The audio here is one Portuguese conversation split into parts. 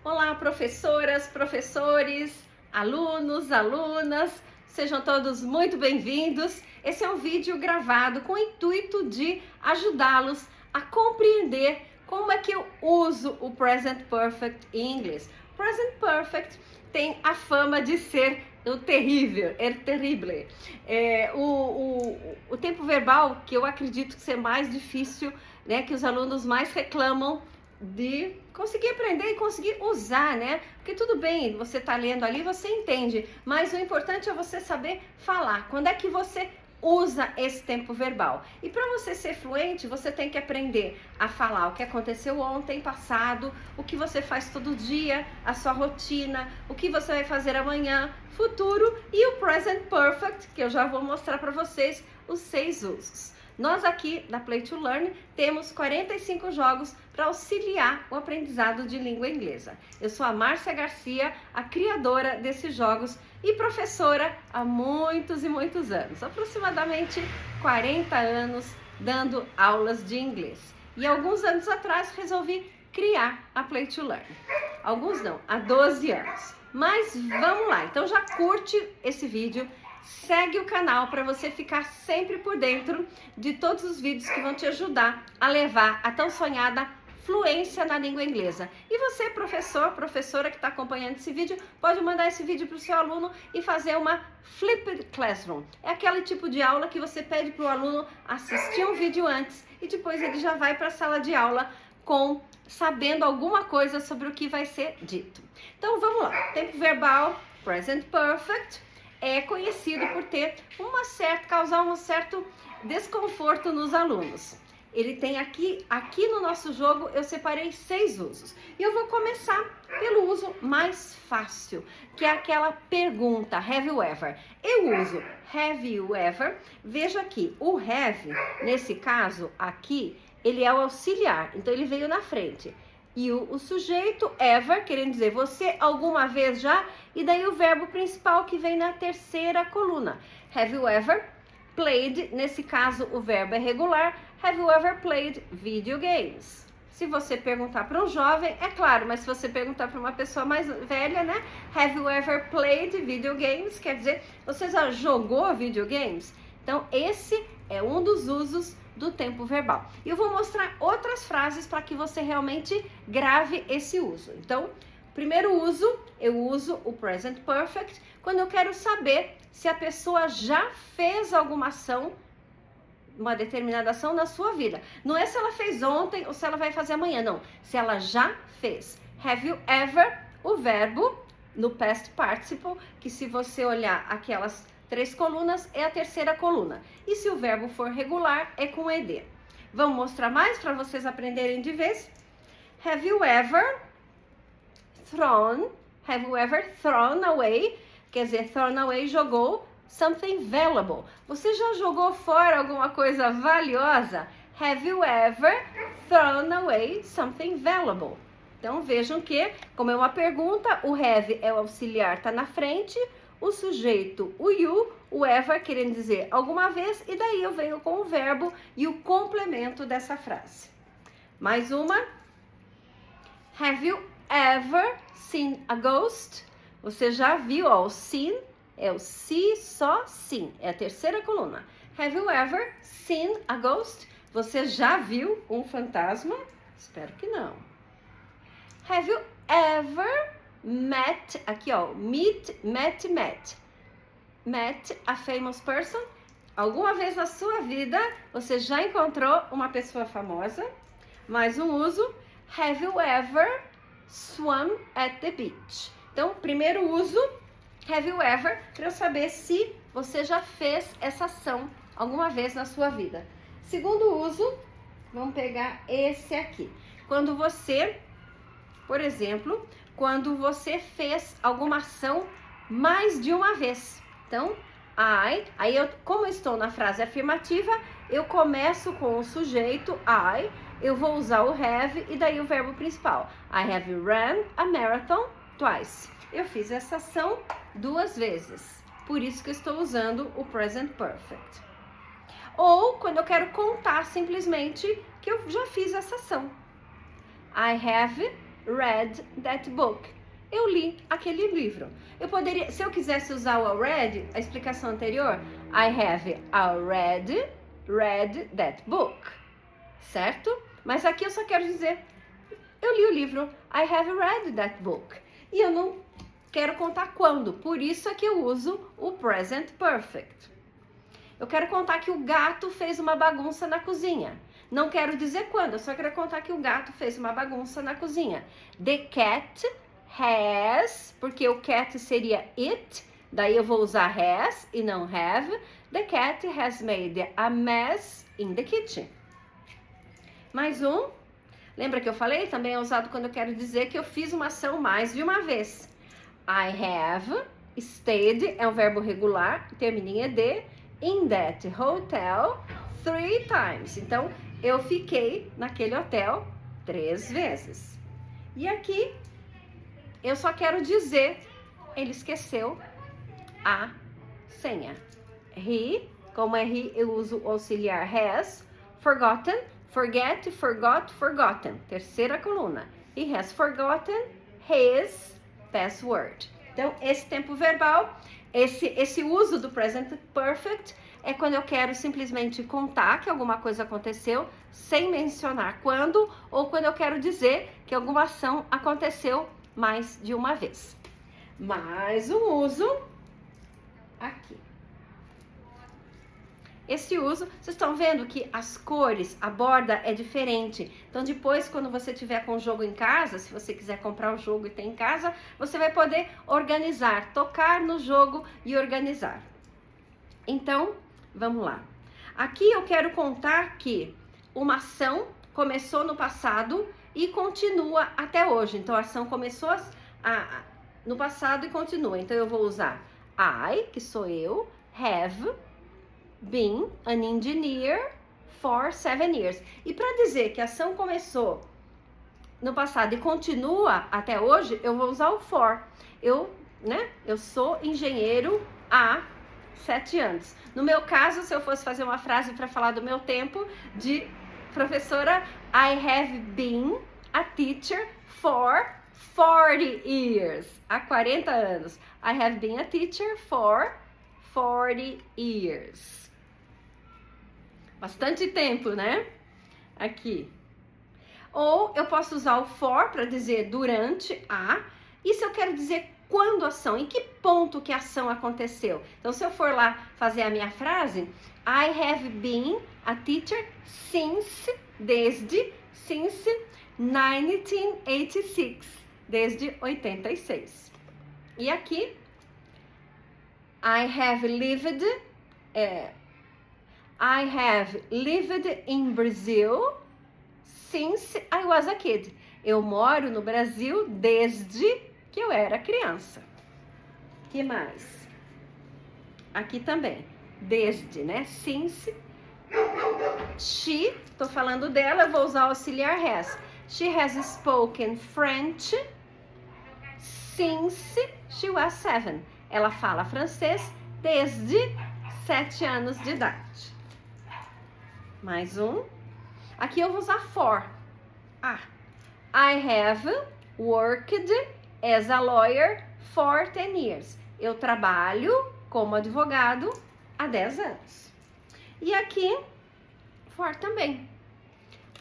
Olá, professoras, professores, alunos, alunas, sejam todos muito bem-vindos. Esse é um vídeo gravado com o intuito de ajudá-los a compreender como é que eu uso o Present Perfect em inglês. Present Perfect tem a fama de ser o terrível, terrible. O tempo verbal que eu acredito que ser mais difícil, né, que os alunos mais reclamam de conseguir aprender e conseguir usar, né? Porque tudo bem, você tá lendo ali, você entende, mas o importante é você saber falar. Quando é que você usa esse tempo verbal? E para você ser fluente, você tem que aprender a falar o que aconteceu ontem, passado, o que você faz todo dia, a sua rotina, o que você vai fazer amanhã, futuro e o present perfect, que eu já vou mostrar para vocês os 6 usos. Nós aqui da Play to Learn temos 45 jogos para auxiliar o aprendizado de língua inglesa. Eu sou a Márcia Garcia, a criadora desses jogos e professora há muitos e muitos anos, aproximadamente 40 anos dando aulas de inglês. E alguns anos atrás resolvi criar a Play to Learn. Alguns não, há 12 anos. Mas vamos lá, então já curte esse vídeo. Segue o canal para você ficar sempre por dentro de todos os vídeos que vão te ajudar a levar a tão sonhada fluência na língua inglesa. E você, professor, professora que está acompanhando esse vídeo, pode mandar esse vídeo para o seu aluno e fazer uma Flipped Classroom. É aquele tipo de aula que você pede para o aluno assistir um vídeo antes e depois ele já vai para a sala de aula sabendo alguma coisa sobre o que vai ser dito. Então vamos lá. Tempo verbal, present perfect, é conhecido por causar um certo desconforto nos alunos. Ele tem aqui no nosso jogo, eu separei 6 usos. E eu vou começar pelo uso mais fácil, que é aquela pergunta, have you ever? Eu uso have you ever. Veja aqui, o have, nesse caso aqui, ele é o auxiliar, então ele veio na frente. E o sujeito, ever, querendo dizer você alguma vez já, e daí o verbo principal que vem na terceira coluna. Have you ever played? Nesse caso o verbo é regular. Have you ever played video games? Se você perguntar para um jovem, é claro, mas se você perguntar para uma pessoa mais velha, né? Have you ever played video games? Quer dizer, você já jogou videogames? Então esse é um dos usos do tempo verbal. E eu vou mostrar outras frases para que você realmente grave esse uso. Então, primeiro uso, eu uso o present perfect quando eu quero saber se a pessoa já fez alguma ação, uma determinada ação na sua vida. Não é se ela fez ontem ou se ela vai fazer amanhã, não. Se ela já fez. Have you ever, o verbo no past participle, que se você olhar aquelas 3 colunas, é a terceira coluna. E se o verbo for regular, é com ed. Vamos mostrar mais para vocês aprenderem de vez? Have you ever thrown away? Quer dizer, thrown away, jogou something valuable. Você já jogou fora alguma coisa valiosa? Have you ever thrown away something valuable? Então vejam que, como é uma pergunta, o have é o auxiliar, está na frente. O sujeito, o you, o ever, querendo dizer alguma vez, e daí eu venho com o verbo e o complemento dessa frase. Mais uma. Have you ever seen a ghost? Você já viu, ó, o seen é o see, só, seen, é a terceira coluna. Have you ever seen a ghost? Você já viu um fantasma? Espero que não. Have you ever met, aqui ó, met a famous person? Alguma vez na sua vida você já encontrou uma pessoa famosa? Mais um uso, have you ever swum at the beach? Então, primeiro uso, have you ever, para eu saber se você já fez essa ação alguma vez na sua vida. Segundo uso, vamos pegar esse aqui. Quando você, por exemplo, quando você fez alguma ação mais de uma vez. Então, como eu estou na frase afirmativa, eu começo com o sujeito, eu vou usar o have e daí o verbo principal. I have run a marathon twice. Eu fiz essa ação 2 vezes. Por isso que eu estou usando o present perfect. Ou quando eu quero contar simplesmente que eu já fiz essa ação. I have read that book. Eu li aquele livro. Eu poderia, se eu quisesse usar o already, a explicação anterior, I have already read that book. Certo? Mas aqui eu só quero dizer, eu li o livro, I have read that book. E eu não quero contar quando, por isso é que eu uso o present perfect. Eu quero contar que o gato fez uma bagunça na cozinha. Não quero dizer quando, eu só quero contar que o gato fez uma bagunça na cozinha. The cat has, porque o cat seria it, daí eu vou usar has e não have. The cat has made a mess in the kitchen. Mais um. Lembra que eu falei? Também é usado quando eu quero dizer que eu fiz uma ação mais de uma vez. I have stayed, é um verbo regular, termina em ed, in that hotel 3 times. Então, eu fiquei naquele hotel 3 vezes. E aqui, eu só quero dizer, ele esqueceu a senha. He, como é he, eu uso o auxiliar has, forgotten, forget, forgot, forgotten. Terceira coluna. He has forgotten his password. Então, esse tempo verbal, esse uso do present perfect é quando eu quero simplesmente contar que alguma coisa aconteceu sem mencionar quando, ou quando eu quero dizer que alguma ação aconteceu mais de uma vez. Mais um uso aqui. Esse uso, vocês estão vendo que as cores, a borda é diferente. Então, depois, quando você tiver com o jogo em casa, se você quiser comprar o jogo e tem em casa, você vai poder organizar, tocar no jogo e organizar. Então, vamos lá. Aqui eu quero contar que uma ação começou no passado e continua até hoje. Então, a ação começou no passado e continua. Então, eu vou usar I, que sou eu, have been an engineer for 7 years. E para dizer que a ação começou no passado e continua até hoje, eu vou usar o for. Eu sou engenheiro há 7 anos. No meu caso, se eu fosse fazer uma frase para falar do meu tempo de professora, I have been a teacher for 40 years. Há 40 anos. I have been a teacher for 40 years. Bastante tempo, né? Aqui. Ou eu posso usar o for para dizer durante a. E se eu quero dizer quando a ação, em que ponto que a ação aconteceu? Então, se eu for lá fazer a minha frase, I have been a teacher desde 1986. Desde 86. E aqui, I have lived in Brazil since I was a kid. Eu moro no Brasil desde que eu era criança. Que mais? Aqui também. Desde, né? Since. She, tô falando dela, eu vou usar o auxiliar has. She has spoken French since she was 7. Ela fala francês desde 7 anos de idade. Mais um. Aqui eu vou usar for. I have worked as a lawyer for 10 years. Eu trabalho como advogado há 10 anos. E aqui, for também.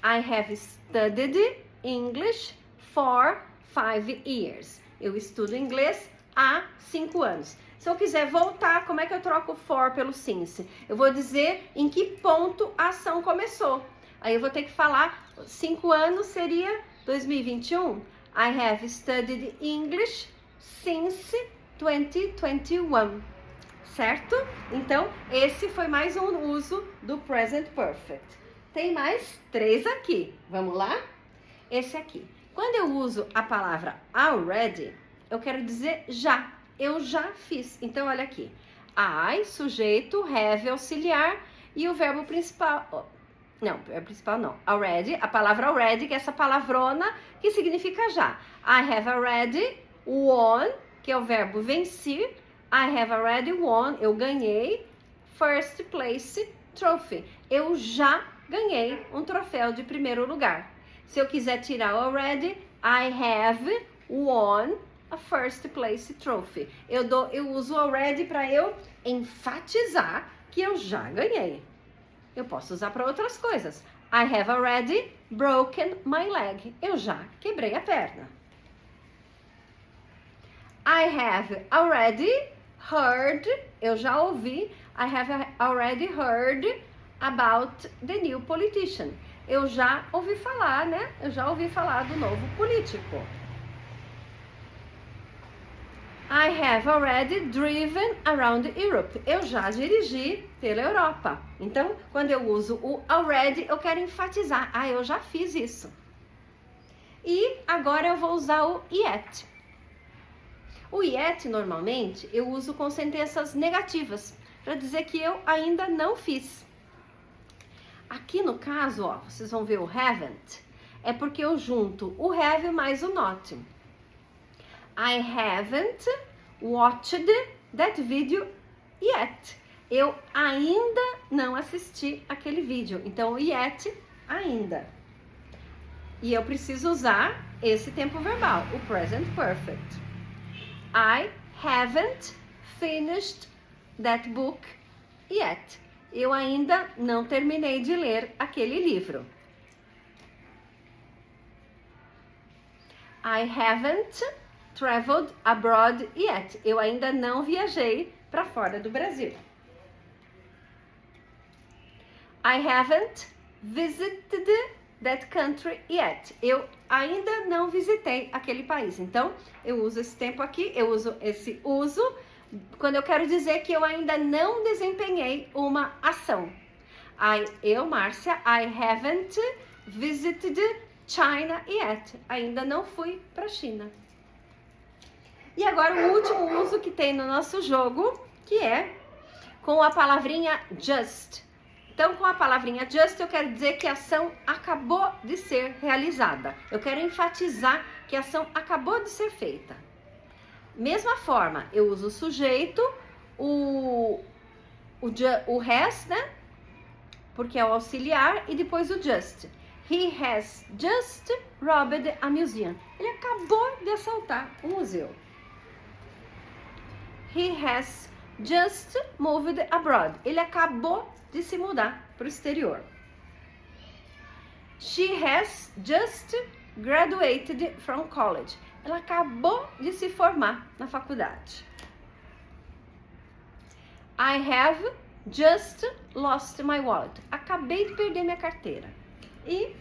I have studied English for 5 years. Eu estudo inglês há 5 anos. Se eu quiser voltar, como é que eu troco o for pelo since? Eu vou dizer em que ponto a ação começou. Aí eu vou ter que falar, 5 anos seria 2021. I have studied English since 2021. Certo? Então, esse foi mais um uso do present perfect. Tem mais 3 aqui. Vamos lá? Esse aqui. Quando eu uso a palavra already, eu quero dizer já. Eu já fiz. Então, olha aqui. I, sujeito, have, auxiliar e o verbo principal. Não, verbo principal não. Already, a palavra already, que é essa palavrona que significa já. I have already won, que é o verbo venci. I have already won, eu ganhei. First place trophy. Eu já ganhei um troféu de primeiro lugar. Se eu quiser tirar o already, I have won a first place trophy. Eu uso already para eu enfatizar que eu já ganhei. Eu posso usar para outras coisas. I have already broken my leg. Eu já quebrei a perna. I have already heard. Eu já ouvi. I have already heard about the new politician. Eu já ouvi falar, né? Eu já ouvi falar do novo político. I have already driven around Europe. Eu já dirigi pela Europa. Então, quando eu uso o already, eu quero enfatizar. Ah, eu já fiz isso. E agora eu vou usar o yet. O yet, normalmente, eu uso com sentenças negativas, para dizer que eu ainda não fiz. Aqui no caso, ó, vocês vão ver o haven't, é porque eu junto o have mais o not. I haven't watched that video yet. Eu ainda não assisti aquele vídeo. Então, o yet, ainda. E eu preciso usar esse tempo verbal, o present perfect. I haven't finished that book yet. Eu ainda não terminei de ler aquele livro. I haven't traveled abroad yet. Eu ainda não viajei para fora do Brasil. I haven't visited that country yet. Eu ainda não visitei aquele país. Então, eu uso esse tempo aqui, eu uso esse uso quando eu quero dizer que eu ainda não desempenhei uma ação. Márcia, I haven't visited China yet. Ainda não fui para a China. E agora o último uso que tem no nosso jogo, que é com a palavrinha just. Então, com a palavrinha just, eu quero dizer que a ação acabou de ser realizada. Eu quero enfatizar que a ação acabou de ser feita. Mesma forma, eu uso o sujeito, o has, né? Porque é o auxiliar, e depois o just. He has just robbed a museum. Ele acabou de assaltar um museu. He has just moved abroad. Ele acabou de se mudar para o exterior. She has just graduated from college. Ela acabou de se formar na faculdade. I have just lost my wallet. Acabei de perder minha carteira. E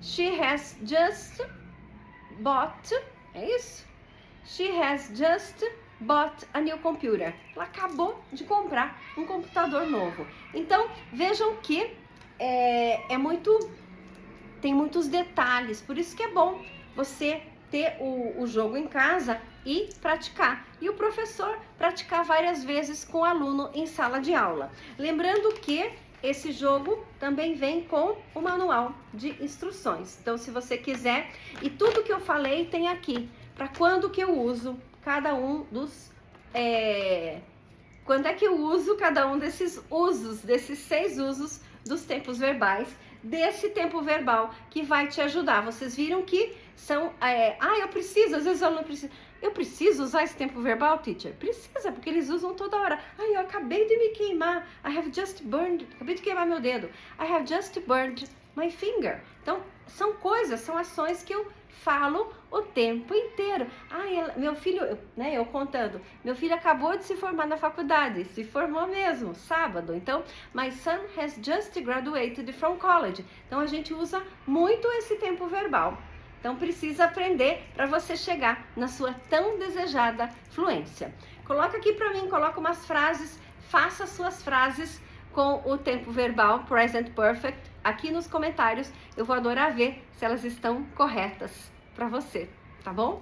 she has just bought, é isso? She has just bought a new computer. Ela acabou de comprar um computador novo. Então, vejam que tem muitos detalhes, por isso que é bom você ter o jogo em casa e praticar. E o professor praticar várias vezes com o aluno em sala de aula. Lembrando que esse jogo também vem com o manual de instruções. Então, se você quiser, e tudo que eu falei tem aqui, para quando que eu uso cada um dos... quando é que eu uso cada um desses usos, desses 6 usos dos tempos verbais, desse tempo verbal que vai te ajudar. Vocês viram que são... eu preciso, às vezes o aluno precisa... Eu preciso usar esse tempo verbal, teacher? Precisa, porque eles usam toda hora. Eu acabei de me queimar. I have just burned... Acabei de queimar meu dedo. I have just burned my finger. Então, são coisas, são ações que eu falo o tempo inteiro. Meu filho, né, eu contando, meu filho acabou de se formar na faculdade, se formou mesmo, sábado. Então, my son has just graduated from college. Então, a gente usa muito esse tempo verbal. Então, precisa aprender para você chegar na sua tão desejada fluência. Coloca aqui para mim, coloca umas frases, faça suas frases com o tempo verbal, present perfect, aqui nos comentários. Eu vou adorar ver se elas estão corretas para você, tá bom?